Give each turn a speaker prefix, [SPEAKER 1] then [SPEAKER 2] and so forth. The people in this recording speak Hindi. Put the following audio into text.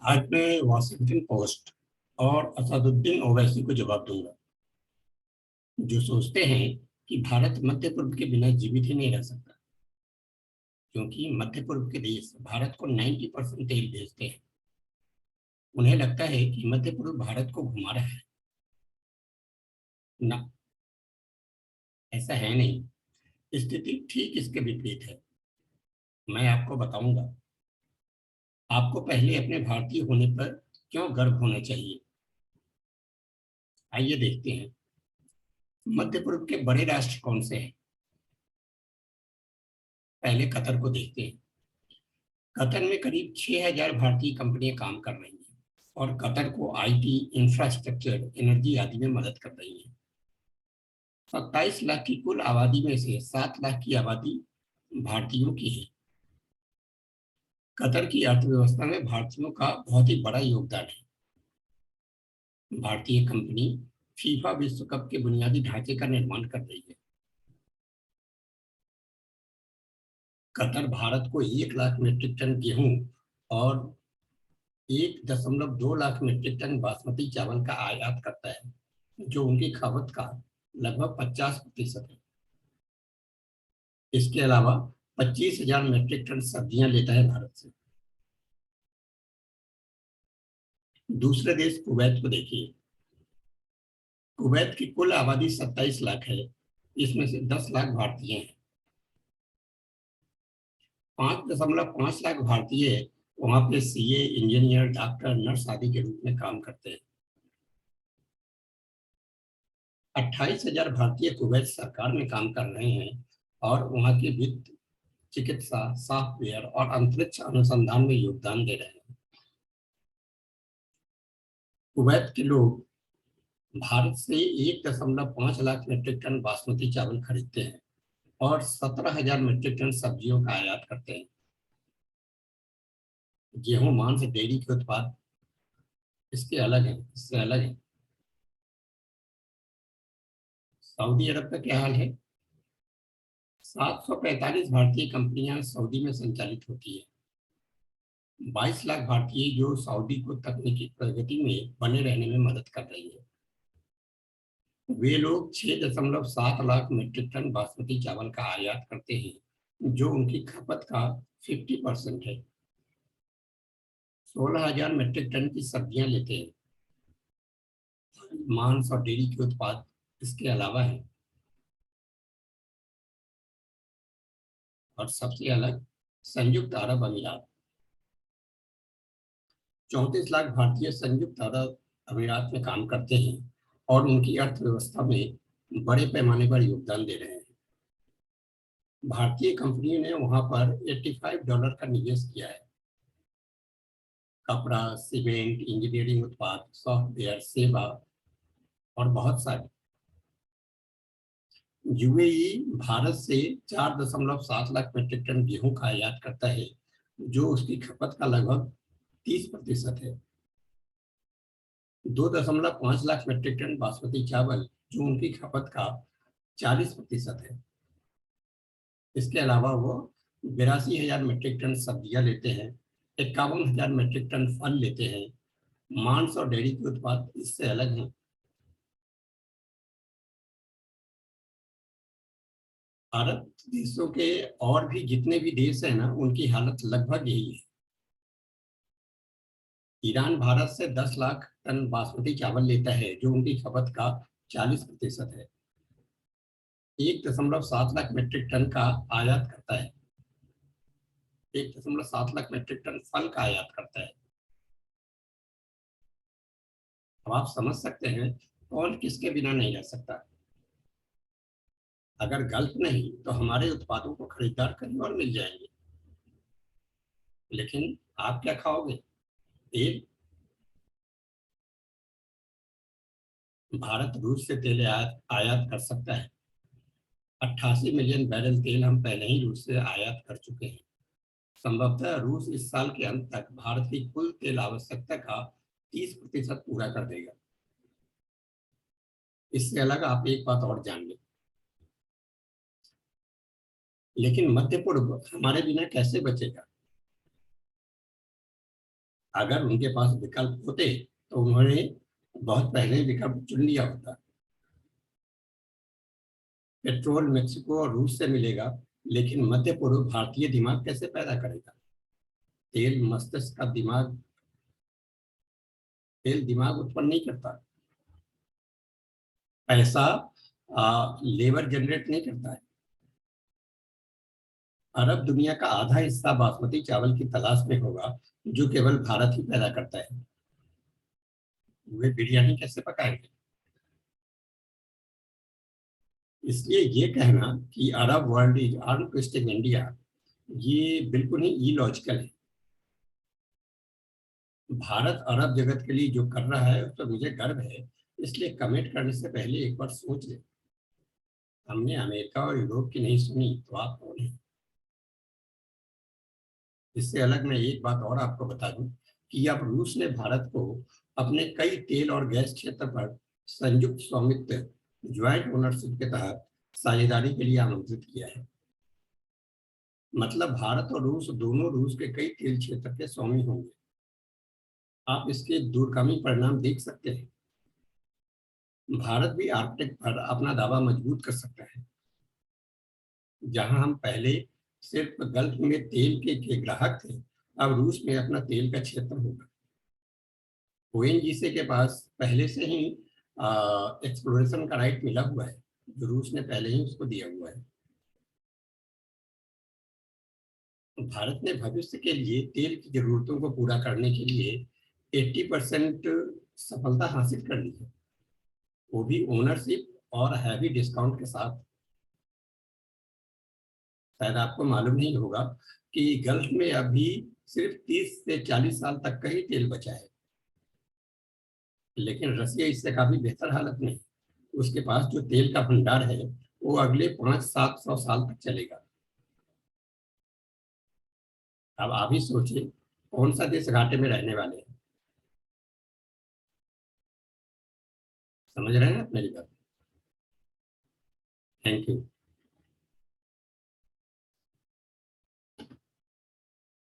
[SPEAKER 1] आज मैं वॉशिंगटन पोस्ट और असदुद्दीन ओवैसी को जवाब दूंगा, जो सोचते हैं कि भारत मध्य पूर्व के बिना जीवित ही नहीं रह सकता, क्योंकि मध्य पूर्व के देश भारत को 90% तेल भेजते हैं। उन्हें लगता है कि मध्य पूर्व भारत को घुमा रहा है। ना, ऐसा है नहीं। स्थिति ठीक इसके विपरीत है। मैं आपको बताऊंगा। आपको पहले अपने भारतीय होने पर क्यों गर्व होना चाहिए। आइए देखते हैं, मध्य पूर्व के बड़े राष्ट्र कौन से हैं। पहले कतर को देखते हैं। कतर में करीब 6,000 भारतीय कंपनियां काम कर रही हैं और कतर को आईटी, इंफ्रास्ट्रक्चर, एनर्जी आदि में मदद कर रही हैं। 27 लाख की कुल आबादी में से 7 लाख की आबादी भारतीयों की है। कतर की अर्थव्यवस्था में भारतीयों का बहुत ही बड़ा योगदान है। भारतीय कंपनी फीफा विश्व कप के बुनियादी ढांचे का निर्माण कर रही है। कतर भारत को 1 लाख मीट्रिक टन गेहूं और 1.2 लाख मीट्रिक टन बासमती चावल का आयात करता है, जो उनकी खपत का लगभग 50% है। इसके अलावा 25,000 मीट्रिक टन सब्जियां लेता है भारत से। दूसरे देश कुवैत को देखिए। कुवैत की कुल आबादी 27 लाख है। इसमें से 10 लाख भारतीय हैं। 5.5 लाख भारतीय वहां पे सीए, इंजीनियर, डॉक्टर, नर्स आदि के रूप में काम करते हैं। 28,000 भारतीय कुवैत सरकार में काम कर रहे हैं और वहां के वित्त, चिकित्सा, सॉफ्टवेयर और अंतरिक्ष अनुसंधान में योगदान दे रहे हैं। कुवैत के लोग भारत से 1.5 लाख मीट्रिक टन बासमती चावल खरीदते हैं और 17,000 मीट्रिक टन सब्जियों का आयात करते हैं। गेहूं, मांस, डेयरी के उत्पाद इससे अलग है। सऊदी अरब का क्या हाल है। 745 भारतीय कंपनियां सऊदी में संचालित होती है। 22 लाख भारतीय जो सऊदी को तकनीकी प्रगति में बने रहने में मदद कर रही है। वे लोग 6.7 लाख मीट्रिक टन बासमती चावल का आयात करते हैं, जो उनकी खपत का 50% है। 16,000 मीट्रिक टन की सब्जियां लेते हैं। मांस और डेयरी के उत्पाद इसके अलावा है। और सबसे अलग संयुक्त अरब अमीरात। 34 लाख भारतीय संयुक्त अरब अमीरात में काम करते हैं और उनकी अर्थव्यवस्था में बड़े पैमाने पर योगदान दे रहे हैं। भारतीय कंपनियों ने वहां पर $85 का निवेश किया है। कपड़ा, सीमेंट, इंजीनियरिंग उत्पाद, सॉफ्टवेयर, सेवा और बहुत सारे। यूएई भारत से 4.7 लाख मीट्रिक टन गेहूं का आयात करता है, जो उसकी खपत का लगभग 30% है। 2.5 लाख मीट्रिक टन बासमती चावल, जो उनकी खपत का 40% है। इसके अलावा वो 82,000 मीट्रिक टन सब्जियां लेते हैं। 51,000 मीट्रिक टन फल लेते हैं। मांस और डेयरी के उत्पाद इससे अलग हैं। अरब देशों के और भी जितने भी देश हैं ना, उनकी हालत लगभग यही है। ईरान भारत से 10 लाख टन बासमती चावल लेता है, जो उनकी खपत का 40% है। 1.7 लाख मीट्रिक टन का आयात करता है। 1.7 लाख मीट्रिक टन फल का आयात करता है। अब आप समझ सकते हैं कौन किसके बिना नहीं रह सकता। अगर गल्फ नहीं तो हमारे उत्पादों को खरीदार कहीं और मिल जाएंगे। लेकिन आप क्या खाओगे। तेल। भारत रूस से तेल आयात आयात कर सकता है। 88 मिलियन बैरल तेल हम पहले ही रूस से आयात कर चुके हैं। संभवतः रूस इस साल के अंत तक भारत की कुल तेल आवश्यकता का 30% पूरा कर देगा। इससे अलग आप एक बात और जान लें। लेकिन मध्य पूर्व हमारे बिना कैसे बचेगा। अगर उनके पास विकल्प होते तो उन्होंने बहुत पहले ही विकल्प चुन लिया होता। पेट्रोल मेक्सिको और रूस से मिलेगा, लेकिन मध्य पूर्व भारतीय दिमाग कैसे पैदा करेगा? तेल मस्तिष्क का दिमाग, तेल दिमाग उत्पन्न नहीं करता। पैसा लेबर जनरेट नहीं करता है। अरब दुनिया का आधा हिस्सा बासमती चावल की तलाश में होगा, जो केवल भारत ही पैदा करता है। वे बिरयानी कैसे पकाएंगे? इसलिए ये कहना कि Arab world is arm twisting India, ये बिल्कुल ही इलॉजिकल है। भारत अरब जगत के लिए जो कर रहा है उस पर मुझे गर्व है, इसलिए कमेंट करने से पहले एक बार सोच ले। हमने अमेरिका और यूरोप की नहीं सुनी तो आप कौन है? इससे अलग मैं एक बात और आपको बता दूं कि अब रूस ने भारत को अपने कई तेल और गैस क्षेत्र पर संयुक्त स्वामित्व ज्वाइंट ओनरशिप के तहत साझेदारी के लिए आमंत्रित किया है। मतलब भारत और रूस दोनों रूस के कई तेल क्षेत्र के स्वामी होंगे। आप इसके दूरगामी परिणाम देख सकते हैं। भारत भी आर्कटिक पर अपना दावा मजबूत कर सकता है। जहां हम पहले सिर्फ गल्फ में तेल के ग्राहक थे, अब रूस में अपना तेल का क्षेत्र होगा। ओएनजीसी के पास पहले से ही एक्सप्लोरेशन का राइट मिला हुआ है, जो रूस ने पहले ही उसको दिया हुआ है। भारत ने भविष्य के लिए तेल की जरूरतों को पूरा करने के लिए 80% सफलता हासिल कर ली है, वो भी ओनरशिप और हैवी डिस्काउंट के साथ। शायद आपको मालूम नहीं होगा कि गल्फ में अभी सिर्फ 30 से 40 साल तक का ही तेल बचा है, लेकिन रसिया इससे काफी बेहतर हालत में है। उसके पास जो तेल का भंडार है वो अगले 500-700 साल तक चलेगा। अब आप ही सोचिए कौन सा देश घाटे में रहने वाले हैं। समझ रहे हैं आप मेरी बात? Thank you.